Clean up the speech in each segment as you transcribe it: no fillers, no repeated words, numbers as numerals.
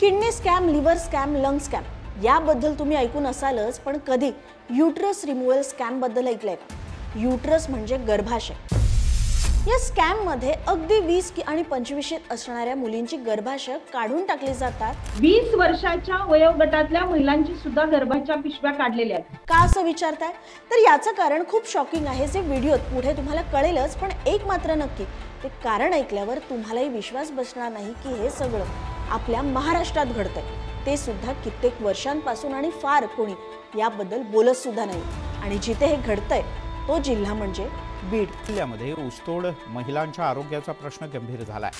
Kidney scam, liver scam, lung scam याबद्दल तुम्ही ऐकून असालच, पण कधी युटरस रिमूव्हल स्कॅम बद्दल ऐकलंय का? युटरस म्हणजे गर्भाशय. या स्कॅम मध्ये अगदी 20 आणि 25 असणाऱ्या मुलींची गर्भाशय काढून टाकली जातात. 20 वर्षाच्या वयोगटातल्या महिलांची सुद्धा गर्भाच्या पिशव्या काढलेल्या आहेत. का असं विचारताय? तर याचं कारण खूप शॉकिंग आहे, जे व्हिडिओत पुढे तुम्हाला कळेलच. पण एक मात्र नक्की, ते कारण ऐकल्यावर तुम्हालाही विश्वास बसणार नाही की हे सगळं आपल्या महाराष्ट्रात घडतंय, ते सुद्धा कित्येक वर्षांपासून, आणि फार कोणी याबद्दल बोलत सुद्धा नाही. आणि जिथे हे घडतंय तो जिल्हा म्हणजे बीड. जिल्ह्यामध्ये ऊसतोड महिलांच्या आरोग्याचा प्रश्न गंभीर झालाय.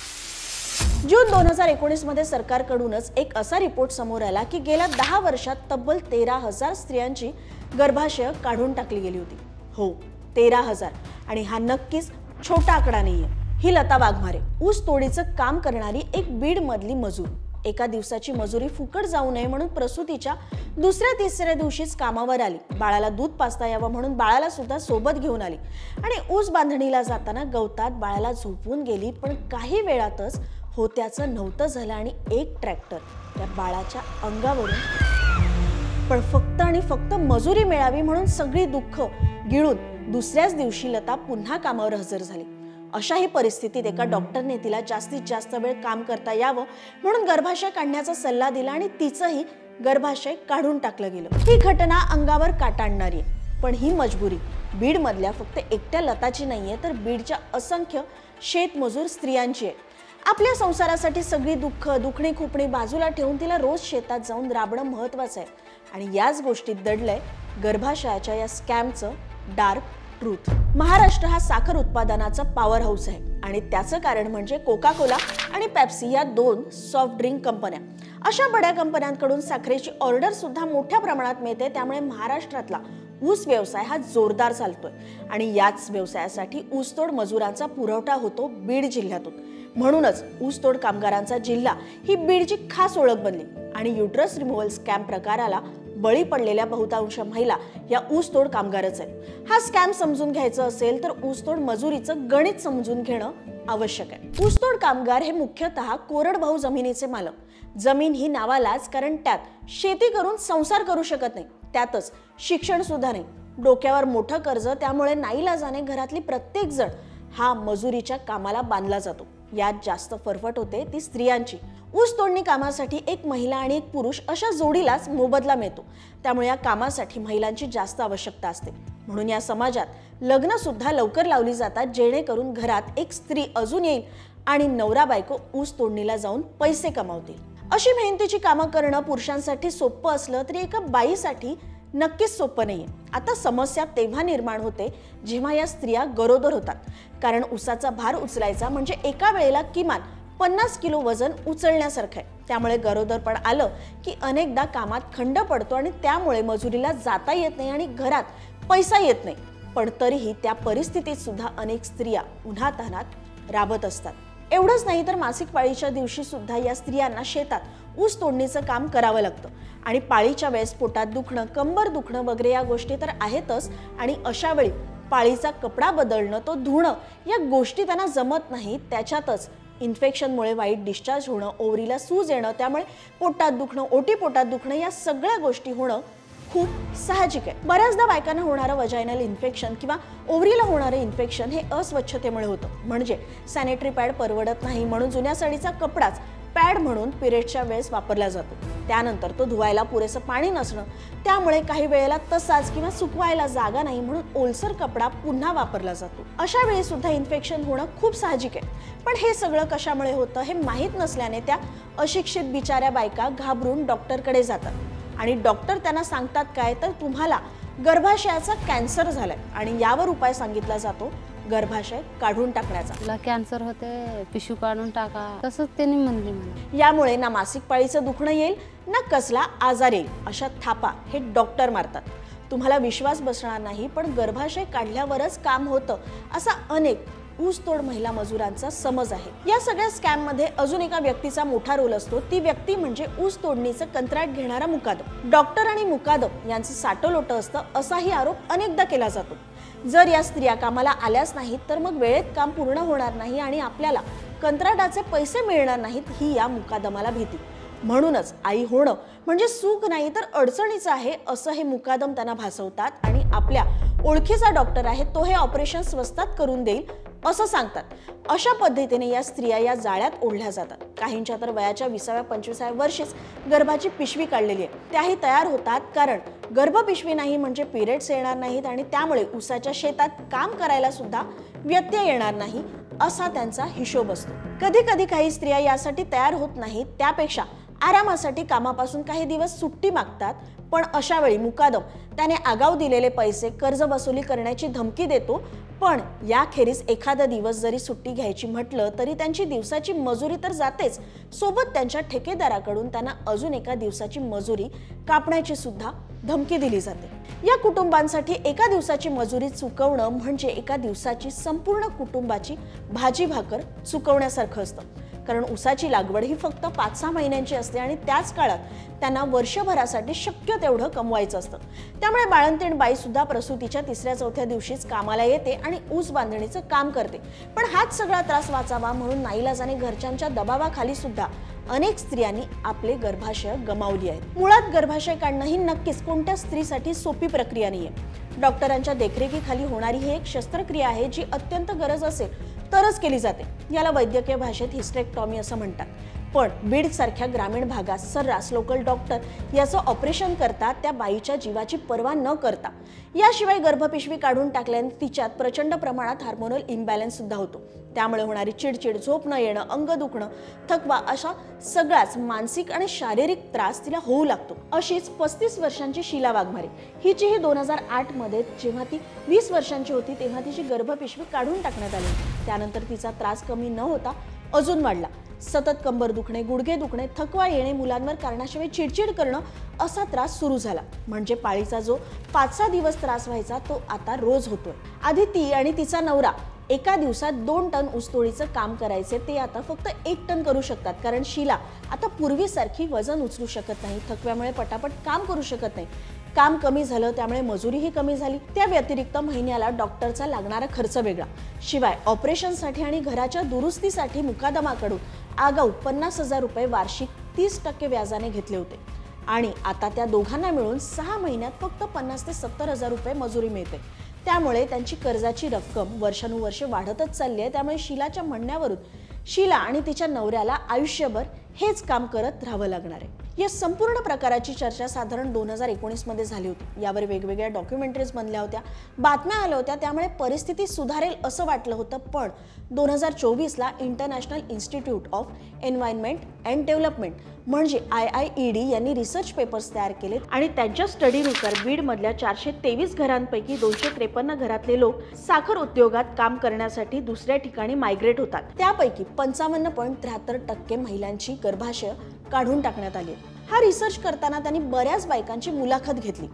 जून 2019 मध्ये सरकारकडूनच एक असा रिपोर्ट समोर आला की गेल्या 10 वर्षात तब्बल 13,000 स्त्रियांची गर्भाशय काढून टाकली गेली होती. हो, 13,000. आणि हा नक्कीच छोटा आकडा नाहीये. ही लता वाघमारे, ऊस तोडीचं काम करणारी एक बीड मधली मजूर. एका दिवसाची मजुरी फुकट जाऊ नये म्हणून प्रसूतीच्या दुसऱ्या-तिसऱ्या दिवशीच कामावर आली. बाळाला दूध पाजता यावं म्हणून बाळाला सुद्धा सोबत घेऊन आली आणि ऊस बांधणीला जाताना गवतात बाळाला झोपून गेली. पण काही वेळातच होत्याचं नव्हतं झालं आणि एक ट्रॅक्टर त्या बाळाच्या अंगावरून. पण फक्त आणि फक्त मजुरी मिळावी म्हणून सगळी दुःख गिळून दुसऱ्याच दिवशी लता पुन्हा कामावर हजर झाली. अशाही परिस्थितीत एका डॉक्टरने तिला जास्तीत जास्त वेळ काम करता यावं म्हणून गर्भाशय काढण्याचा सल्ला दिला आणि तिचंही गर्भाशय काढून टाकलं गेलं. ही घटना अंगावर काटा आणणारी आहे, पण ही मजबुरी बीड मधल्या फक्त एकट्या लताची नाहीये, तर बीडच्या असंख्य शेतमजूर स्त्रियांची आहे. आपल्या संसारासाठी सगळी दुःख, दुखणी खुपणी बाजूला ठेवून तिला रोज शेतात जाऊन राबणं महत्वाचं आहे. आणि याच गोष्टीत दडलंय गर्भाशयाच्या या स्कॅमचं डार्क ट्रूथ. महाराष्ट्र हा साखर उत्पादनाचा पॉवर हाऊस आहे आणि त्याचं कारण म्हणजे कोका कोला आणि पेप्सी या 2 सॉफ्ट ड्रिंक कंपन्या. अशा बड्या कंपन्यांकडून साखरेची ऑर्डर सुद्धा मोठ्या प्रमाणात मिळते. त्यामुळे महाराष्ट्रातला ऊस व्यवसाय हा जोरदार चालतोय आणि याच व्यवसायासाठी ऊसतोड मजुरांचा पुरवठा होतो बीड जिल्ह्यातून. म्हणूनच ऊसतोड कामगारांचा जिल्हा ही बीडची खास ओळख बनली. आणि युटरस रिमूव्हल स्कॅम प्रकाराला बळी पडलेल्या बहुतांश महिला या ऊसतोड कामगारच आहेत. हा स्कॅम समजून घ्यायचा असेल तर ऊसतोड मजुरीचं गणित समजून घेणं आवश्यक आहे. ऊसतोड कामगार हे मुख्यतः कोरडभाऊ जमिनीचे मालक. जमीन ही नावालाच, कारण त्यात शेती करून संसार करू शकत नाही, त्यातच शिक्षण सुद्धा नाही, डोक्यावर मोठं कर्ज. त्यामुळे नाईलाजाने घरातली प्रत्येक जण हा मजुरीच्या कामाला बांधला जातो. यात जास्त फरफट होते ती स्त्रियांची. ऊस तोडणी कामासाठी एक महिला आणि एक पुरुष अशा जोडीलाच मोबदला मिळतो. त्यामुळे या कामासाठी महिलांची जास्त आवश्यकता असते. म्हणून या समाजात लग्न सुद्धा लवकर लावली जातात, जेणेकरून घरात एक स्त्री अजून येईल आणि नवरा बायको ऊस तोडणीला जाऊन पैसे कमावतील. अशी मेहनतीची कामं करणं पुरुषांसाठी सोपं असलं तरी एका बाईसाठी नक्कीच सोपं नाहीये. आता समस्या तेव्हा निर्माण होते जेव्हा या स्त्रिया गरोदर होतात. कारण ऊसाचा भार उचलायचा म्हणजे एका वेळेला किमान 50 किलो वजन उचलण्यासारखं आहे. त्यामुळे गरोदरपण आलं की अनेकदा कामात खंड पडतो आणि त्यामुळे मजुरीला जाता येत नाही आणि घरात पैसा येत नाही. पण तरीही त्या परिस्थितीत सुद्धा अनेक स्त्रिया उन्हातान्हात राबत असतात. एवढंच नाही तर मासिक पाळीच्या दिवशी सुद्धा या स्त्रियांना शेतात ऊस तोडणीचं काम करावं लागतं. आणि पाळीच्या वेळेस पोटात दुखणं, कंबर दुखणं वगैरे या गोष्टी तर आहेतच. आणि अशा वेळी पाळीचा कपडा बदलणं, तो धुणं या गोष्टी त्यांना जमत नाही. त्याच्यातच इन्फेक्शनमुळे वाईट डिस्चार्ज होणं, ओव्हरीला सूज येणं, त्यामुळे पोटात दुखणं, ओटी पोटात दुखणं या सगळ्या गोष्टी होणं खूप साहजिक आहे. बऱ्याचदा बायकांना होणारं वजायनल इन्फेक्शन किंवा ओव्हरीला होणारं इन्फेक्शन हे अस्वच्छतेमुळे होतं. म्हणजे सॅनिटरी पॅड परवडत नाही म्हणून जुन्या साडीचा कपडाच पॅड म्हणून पिरियडच्या वेळेस वापरला जातो. त्यानंतर तो धुवायला पुरेसं पाणी नसणं, त्यामुळे काही वेळेला तसाच किंवा सुकवायला जागा नाही म्हणून ओलसर कपडा पुन्हा वापरला जातो. अशा वेळी सुद्धा इन्फेक्शन होणं खूप साहजिक आहे. पण हे सगळं कशामुळे होतं हे माहीत नसल्याने त्या अशिक्षित बिचाऱ्या बायका घाबरून डॉक्टरकडे जातात. आणि डॉक्टर त्यांना सांगतात काय, तर तुम्हाला गर्भाशयाचा कॅन्सर झालाय आणि यावर उपाय सांगितला जातो गर्भाशय काढून टाकण्याचा. तुला कॅन्सर होते, पिशू काढून टाका, तसंच त्यांनी म्हणले मला. यामुळे ना मासिक पाळीचं दुखणं येईल ना कसला आजार येईल अशा थापा हे डॉक्टर मारतात. तुम्हाला विश्वास बसणार नाही, पण गर्भाशय काढल्यावरच काम होतं असा अनेक ऊसतोड महिला मजुरांचा समज आहे. या सगळ्या स्कॅम मध्ये अजून एका व्यक्तीचा मोठा रोल असतो. ती व्यक्ती म्हणजे ऊस तोडणीचं कंत्राट घेणारा मुकादम. डॉक्टर आणि मुकादम यांचं साटोलोटं असतं असाही आरोप अनेकदा केला जातो. जर या स्त्रिया कामाला आल्याच नाहीत तर मग वेळेत काम पूर्ण होणार नाही आणि आपल्याला कंत्राटाचे पैसे मिळणार नाहीत, ही या मुकादमाला भीती. म्हणूनच आई होणं म्हणजे सुख नाही तर अडचणीचं आहे असं हे मुकादम त्यांना भासवतात आणि आपल्या ओळखीचा डॉक्टर आहे तो हे ऑपरेशन स्वस्तात करून देईल असं सांगतात. अशा पद्धतीने या स्त्रिया या जाळ्यात ओढल्या जातात. काहींच्या तर वयाच्या 20व्या-25व्या वर्षीच गर्भाची पिशवी काढलेली आहे. त्याही तयार होतात कारण गर्भपिशवी नाही म्हणजे पिरियड्स येणार नाहीत आणि त्यामुळे ऊसाच्या शेतात काम करायला सुद्धा व्यत्यय येणार नाही असा त्यांचा हिशोब असतो. कधी कधी काही स्त्रिया यासाठी तयार होत नाहीत, त्यापेक्षा आरामासाठी कामापासून काही दिवस सुट्टी मागतात. पण अशा वेळी मुकादम त्याने आगाऊ दिलेले पैसे कर्ज वसुली करण्याची धमकी देतो. पण याखेरीज एखादा दिवस जरी सुट्टी घ्यायची म्हटलं तरी त्यांची दिवसाची मजुरी तर जातेच, सोबत त्यांच्या ठेकेदाराकडून त्यांना अजून एका दिवसाची मजुरी कापण्याची सुद्धा धमकी दिली जाते. या कुटुंबांसाठी एका दिवसाची मजुरी चुकवणं म्हणजे एका दिवसाची संपूर्ण कुटुंबाची भाजी भाकर चुकवण्यासारखं असतं. कारण ऊसाची लागवड ही फक्त 5-6 महिन्यांची असते आणि त्याच काळात त्यांना वर्षभरासाठी शक्य तेवढं कमवायचं असतं. त्यामुळे बाळंतीण बाई सुद्धा प्रसूतीच्या 3-4 दिवशीच कामाला येते आणि ऊस बांधणीचं काम करते. पण हाच सगळा त्रास वाचावा म्हणून नाईलाजाने घरच्यांच्या दबावाखाली सुद्धा अनेक स्त्रियांनी आपले गर्भाशय गमावली आहेत. मुळात गर्भाशय काढणं ही नक्कीच कोणत्या स्त्रीसाठी सोपी प्रक्रिया नाहीये. डॉक्टरांच्या देखरेखीखाली होणारी ही एक शस्त्रक्रिया आहे जी अत्यंत गरज असेल तरच केली जाते. याला वैद्यकीय भाषेत हिस्टेक्टॉमी असं म्हणतात. पण बीड सारख्या ग्रामीण भागात सर्रास लोकल डॉक्टर याचं ऑपरेशन करतात त्या बाईच्या जीवाची पर्वा न करता. याशिवाय गर्भपिशवी काढून टाकल्याने तिच्यात प्रचंड प्रमाणात हार्मोनल इम्बॅलन्स सुद्धा होतो. त्यामुळे होणारी चिडचिड, झोप न येणं, अंग दुखणं, थकवा अशा सगळाच मानसिक आणि शारीरिक त्रास तिला होऊ लागतो. अशीच 35 वर्षांची शीला वाघमारे हिचीही 2008 मध्ये जेव्हा ती 20 वर्षांची होती तेव्हा तिची गर्भपिशवी काढून टाकण्यात आली. त्यानंतर तिचा त्रास कमी न होता अजून वाढला. सतत कंबर दुखणे, गुडघे दुखणे, थकवा येणे, मुलांवर कारणाशिवाय चिडचिड करणं असा त्रास सुरू झाला. म्हणजे पाळीचा जो 5-6 दिवस त्रास व्हायचा तो आता रोज होतोय. आधी ती आणि तिचा नवरा एका दिवसात 2 टन ऊसतोडीचं काम करायचे, ते आता फक्त 1 टन करू शकतात. कारण शीला आता पूर्वीसारखी वजन उचलू शकत नाही, थकव्यामुळे पटापट काम करू शकत नाही. काम कमी झालं त्यामुळे मजुरीही कमी झाली. त्या व्यतिरिक्त महिन्याला डॉक्टरचा लागणारा खर्च वेगळा. शिवाय ऑपरेशनसाठी आणि घराच्या दुरुस्तीसाठी मुकादमाकडून आगाऊ 50,000 रुपये वार्षिक 30% व्याजाने घेतले होते. आणि आता त्या दोघांना मिळून 6 महिन्यात फक्त 50,000 ते 70,000 रुपये मजुरी मिळते. त्यामुळे त्यांची कर्जाची रक्कम वर्षानुवर्षे वाढतच चालली आहे. त्यामुळे शीलाच्या म्हणण्यावरून शीला आणि तिच्या नवऱ्याला आयुष्यभर हेच काम करत राहावं लागणार आहे. या संपूर्ण प्रकाराची चर्चा साधारण 2019 मध्ये झाली होती. यावर वेगवेगळ्या डॉक्युमेंटरीज बनल्या होत्या, बातम्या आल्या होत्या. त्यामुळे परिस्थिती सुधारेल असं वाटलं होतं. पण 2024ला International Institute of Environment and Development म्हणजे IIED यांनी रिसर्च पेपर्स तयार केले आणि त्यांच्या स्टडीनुसार बीडमधल्या 423 घरांपैकी 253 घरातले लोक साखर उद्योगात काम करण्यासाठी दुसऱ्या ठिकाणी मायग्रेट होतात. त्यापैकी 55.73% महिलांची गर्भाशय काढून टाकण्यात आली. हा रिसर्च करताना त्यांनी बऱ्याच बायकांची मुलाखत घेतली.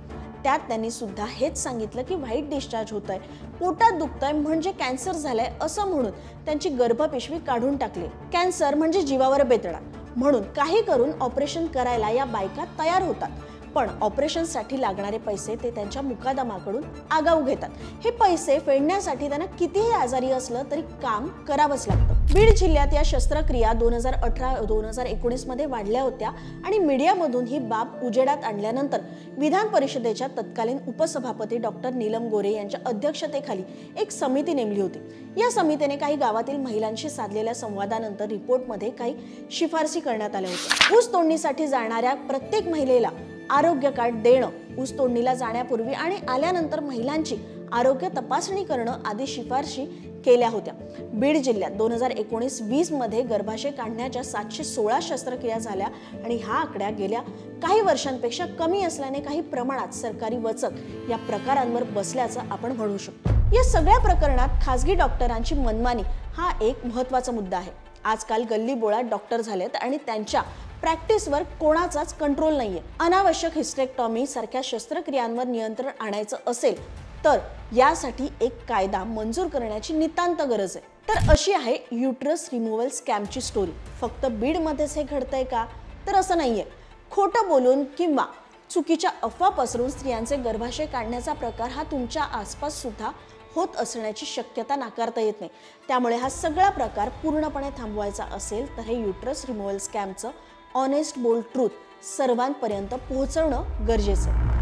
त्यात त्यांनी सुद्धा हेच सांगितलं की व्हाईट डिस्चार्ज होत आहे, पोटात दुखतंय म्हणजे कॅन्सर झालाय असं म्हणून त्यांची गर्भपिशवी काढून टाकली. कॅन्सर म्हणजे जीवावर बेतडा म्हणून काही करून ऑपरेशन करायला या बायका तयार होतात. पण ऑपरेशनसाठी लागणारे पैसे ते त्यांच्या मुकादमाकडून आगाऊ घेतात. हे पैसे फेडण्यासाठी त्यांना कितीही आजारी असलं तरी काम करावंच लागतं. बीड जिल्ह्यात या शस्त्रक्रिया 2018-2019 मध्ये वाढल्या होत्या आणि मीडियामधून ही बाब उजेडात आणल्यानंतर विधान परिषदेच्या तत्कालीन उपसभापती डॉक्टर नीलम गोरे यांच्या अध्यक्षतेखाली एक समिती नेमली होती. या समितीने काही गावातील महिलांशी साधलेल्या संवादानंतर रिपोर्टमध्ये काही शिफारसी करण्यात आल्या होत्या. ऊस तोडणीसाठी जाणाऱ्या प्रत्येक महिलेला आरोग्य कार्ड देणं, ऊस तोडणीला जाण्यापूर्वी आणि आल्यानंतर महिलांची आरोग्य तपासणी करणं आदी शिफारशी केल्या होत्या. बीड जिल्ह्यात 2019-20 मध्ये गर्भाशय काढण्याच्या 716 शस्त्रक्रिया झाल्या आणि हा आकडा गेल्या काही वर्षांपेक्षा कमी असल्याने काही प्रमाणात सरकारी वचक या प्रकारांवर बसल्याचं आपण म्हणू शकतो. या सगळ्या प्रकरणात खासगी डॉक्टरांची मनमानी हा एक महत्त्वाचा मुद्दा आहे. आजकाल गल्ली बोळात डॉक्टर झालेत आणि त्यांच्या प्रॅक्टिसवर कोणाचाच कंट्रोल नाहीये. अनावश्यक हिस्टेक्टॉमी सारख्या शस्त्रक्रियांवर नियंत्रण आणायचं असेल तर यासाठी एक कायदा मंजूर करण्याची नितांत गरज आहे. तर अशी आहे युटरस रिमूव्हल स्कॅमची स्टोरी. फक्त बीडमध्येच हे घडतंय का? तर असं नाहीये. खोटं बोलून किंवा चुकीच्या अफवा पसरून स्त्रियांचे गर्भाशय काढण्याचा प्रकार हा तुमच्या आसपास सुद्धा होत असण्याची शक्यता नाकारता येत नाही. त्यामुळे हा सगळा प्रकार पूर्णपणे थांबवायचा असेल तर हे युटरस रिमूव्हल स्कॅमचं ऑनेस्ट बोल्ड ट्रूथ सर्वांपर्यंत पोहोचवणं गरजेचं आहे.